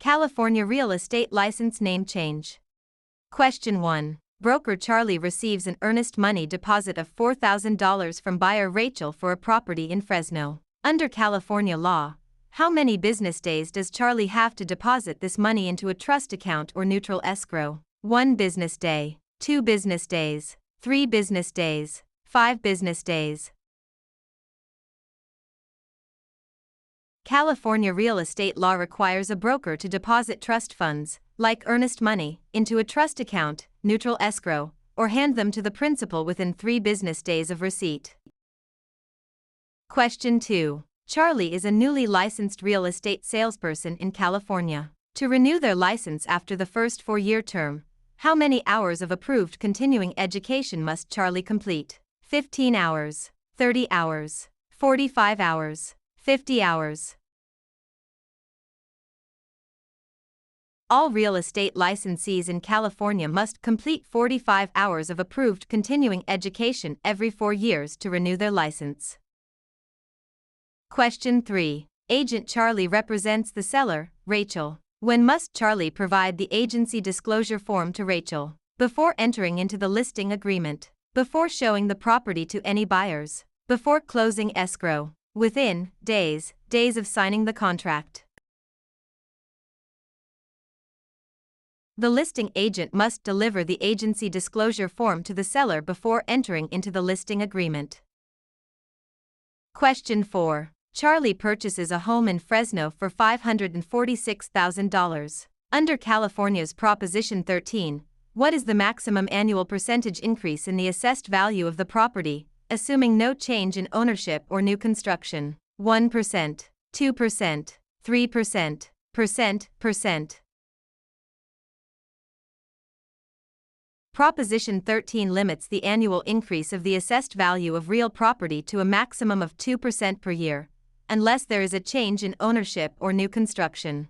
California real estate license name change. Question 1. Broker Charlie receives an earnest money deposit of $4,000 from buyer Rachel for a property in Fresno. Under California law, how many business days does Charlie have to deposit this money into a trust account or neutral escrow? 1 business day, 2 business days, 3 business days, 5 business days. California real estate law requires a broker to deposit trust funds, like earnest money, into a trust account, neutral escrow, or hand them to the principal within 3 business days of receipt. Question 2. Charlie is a newly licensed real estate salesperson in California. To renew their license after the first 4-year term, how many hours of approved continuing education must Charlie complete? 15 hours, 30 hours, 45 hours, 50 hours. All real estate licensees in California must complete 45 hours of approved continuing education every 4 years to renew their license. Question 3. Agent Charlie represents the seller, Rachel. When must Charlie provide the agency disclosure form to Rachel? Before entering into the listing agreement, before showing the property to any buyers, before closing escrow, within days of signing the contract. The listing agent must deliver the agency disclosure form to the seller before entering into the listing agreement. Question 4. Charlie purchases a home in Fresno for $546,000. Under California's Proposition 13, what is the maximum annual percentage increase in the assessed value of the property, assuming no change in ownership or new construction? 1%, 2%, 3%, percent. Proposition 13 limits the annual increase of the assessed value of real property to a maximum of 2% per year, unless there is a change in ownership or new construction.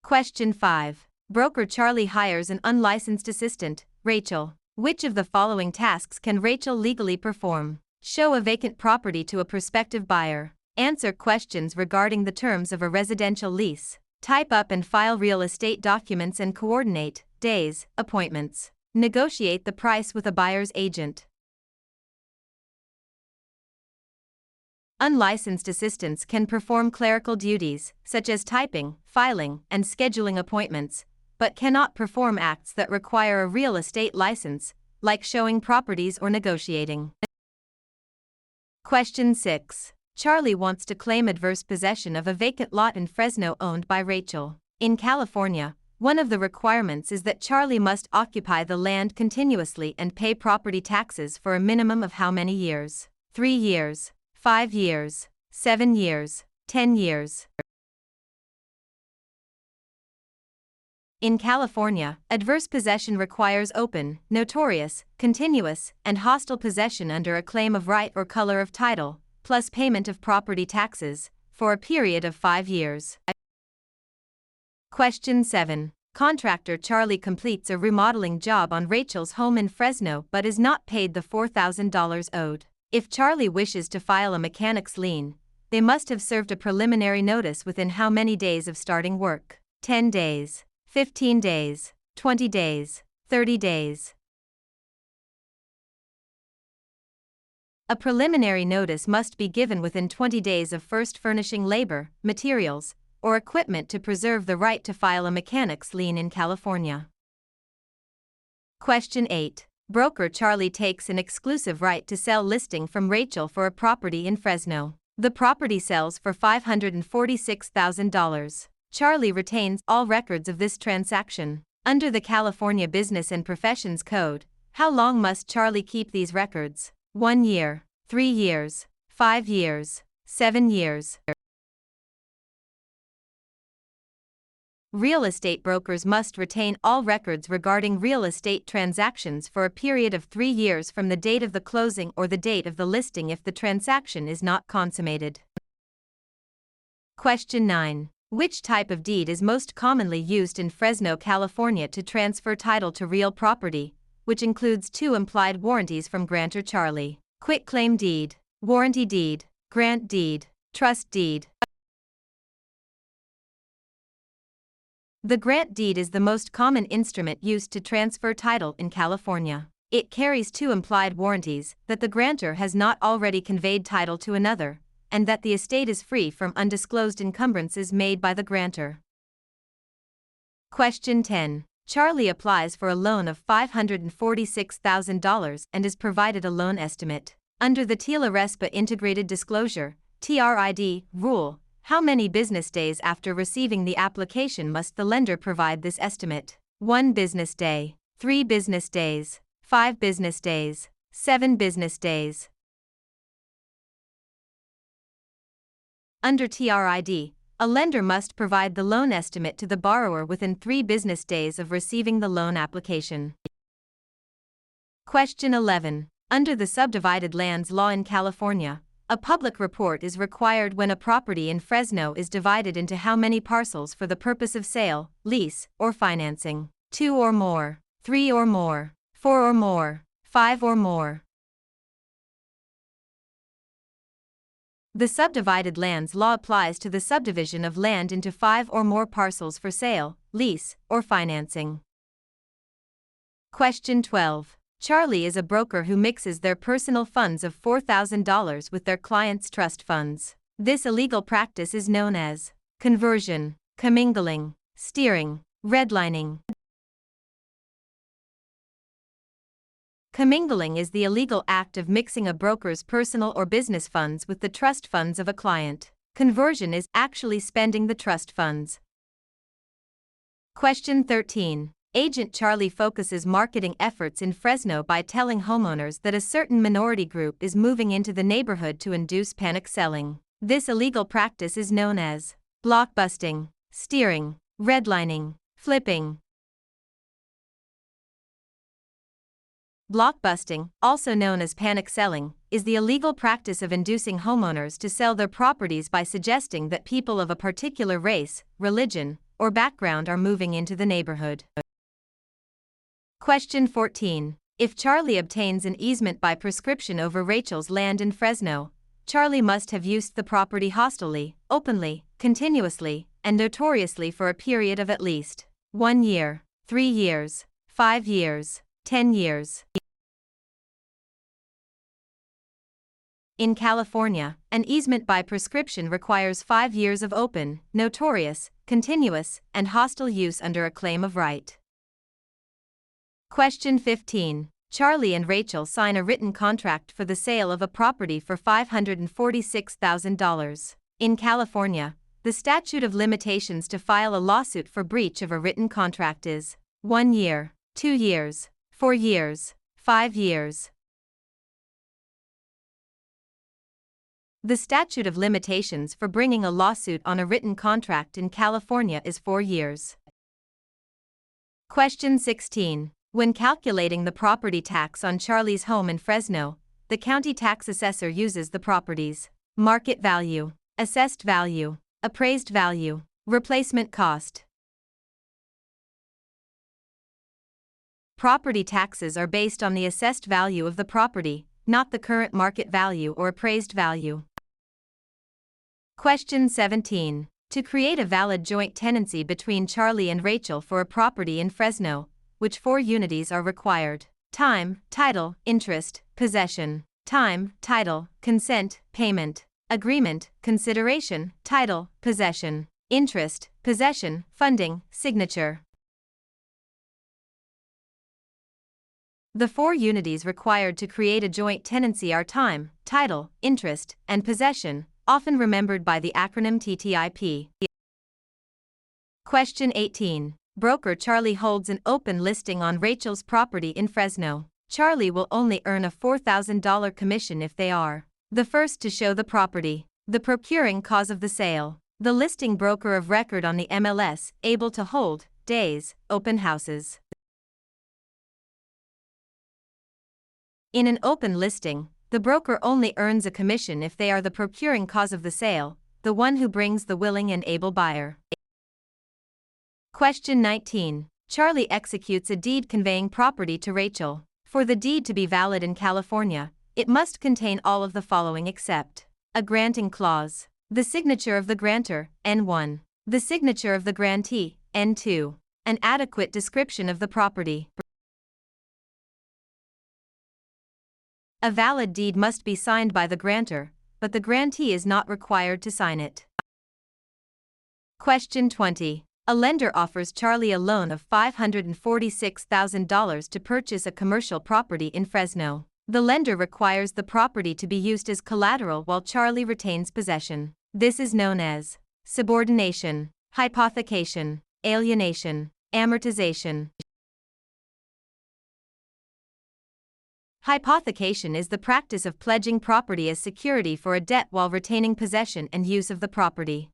Question 5. Broker Charlie hires an unlicensed assistant, Rachel. Which of the following tasks can Rachel legally perform? Show a vacant property to a prospective buyer. Answer questions regarding the terms of a residential lease. Type up and file real estate documents and coordinate days, appointments. Negotiate the price with a buyer's agent. Unlicensed assistants can perform clerical duties, such as typing, filing, and scheduling appointments, but cannot perform acts that require a real estate license, like showing properties or negotiating. Question 6. Charlie wants to claim adverse possession of a vacant lot in Fresno owned by Rachel. In California, one of the requirements is that Charlie must occupy the land continuously and pay property taxes for a minimum of how many years? 3 years, 5 years, 7 years, 10 years. In California, adverse possession requires open, notorious, continuous, and hostile possession under a claim of right or color of title, plus payment of property taxes, for a period of 5 years. Question 7. Contractor Charlie completes a remodeling job on Rachel's home in Fresno but is not paid the $4,000 owed. If Charlie wishes to file a mechanic's lien, they must have served a preliminary notice within how many days of starting work? 10 days, 15 days, 20 days, 30 days. A preliminary notice must be given within 20 days of first furnishing labor, materials, or equipment to preserve the right to file a mechanic's lien in California. Question 8. Broker Charlie takes an exclusive right to sell listing from Rachel for a property in Fresno. The property sells for $546,000. Charlie retains all records of this transaction. Under the California Business and Professions Code, how long must Charlie keep these records? 1 year, 3 years, 5 years, 7 years. Real estate brokers must retain all records regarding real estate transactions for a period of 3 years from the date of the closing or the date of the listing if the transaction is not consummated. Question 9. Which type of deed is most commonly used in Fresno, California to transfer title to real property, which includes 2 implied warranties from grantor Charlie? Quitclaim deed, warranty deed, grant deed, trust deed. The grant deed is the most common instrument used to transfer title in California. It carries two implied warranties that the grantor has not already conveyed title to another, and that the estate is free from undisclosed encumbrances made by the grantor. Question 10. Charlie applies for a loan of $546,000 and is provided a loan estimate. Under the TILA-RESPA Integrated Disclosure (TRID) rule, how many business days after receiving the application must the lender provide this estimate? 1 business day, 3 business days, 5 business days, 7 business days. Under TRID, a lender must provide the loan estimate to the borrower within 3 business days of receiving the loan application. Question 11. Under the subdivided lands law in California, a public report is required when a property in Fresno is divided into how many parcels for the purpose of sale, lease, or financing? 2 or more, 3 or more, 4 or more, 5 or more. The subdivided lands law applies to the subdivision of land into 5 or more parcels for sale, lease, or financing. Question 12. Charlie is a broker who mixes their personal funds of $4,000 with their clients' trust funds. This illegal practice is known as conversion, commingling, steering, redlining. Commingling is the illegal act of mixing a broker's personal or business funds with the trust funds of a client. Conversion is actually spending the trust funds. Question 13. Agent Charlie focuses marketing efforts in Fresno by telling homeowners that a certain minority group is moving into the neighborhood to induce panic selling. This illegal practice is known as blockbusting, steering, redlining, flipping. Blockbusting, also known as panic selling, is the illegal practice of inducing homeowners to sell their properties by suggesting that people of a particular race, religion, or background are moving into the neighborhood. Question 14. If Charlie obtains an easement by prescription over Rachel's land in Fresno, Charlie must have used the property hostilely, openly, continuously, and notoriously for a period of at least 1 year, 3 years, 5 years, 10 years. In California, an easement by prescription requires 5 years of open, notorious, continuous, and hostile use under a claim of right. Question 15. Charlie and Rachel sign a written contract for the sale of a property for $546,000. In California, the statute of limitations to file a lawsuit for breach of a written contract is 1 year, 2 years, 4 years, 5 years. The statute of limitations for bringing a lawsuit on a written contract in California is 4 years. Question 16. When calculating the property tax on Charlie's home in Fresno, the county tax assessor uses the property's market value, assessed value, appraised value, replacement cost. Property taxes are based on the assessed value of the property, not the current market value or appraised value. Question 17. To create a valid joint tenancy between Charlie and Rachel for a property in Fresno, which 4 unities are required? Time, title, interest, possession. Time, title, consent, payment. Agreement, consideration, title, possession. Interest, possession, funding, signature. The 4 unities required to create a joint tenancy are time, title, interest, and possession, often remembered by the acronym TTIP. Question 18. Broker Charlie holds an open listing on Rachel's property in Fresno. Charlie will only earn a $4,000 commission if they are the first to show the property, the procuring cause of the sale, the listing broker of record on the MLS, able to hold days, open houses. In an open listing, the broker only earns a commission if they are the procuring cause of the sale, the one who brings the willing and able buyer. Question 19. Charlie executes a deed conveying property to Rachel. For the deed to be valid in California, it must contain all of the following except a granting clause, the signature of the grantor, N1, the signature of the grantee, N2. An adequate description of the property. A valid deed must be signed by the grantor, but the grantee is not required to sign it. Question 20. A lender offers Charlie a loan of $546,000 to purchase a commercial property in Fresno. The lender requires the property to be used as collateral while Charlie retains possession. This is known as subordination, hypothecation, alienation, amortization. Hypothecation is the practice of pledging property as security for a debt while retaining possession and use of the property.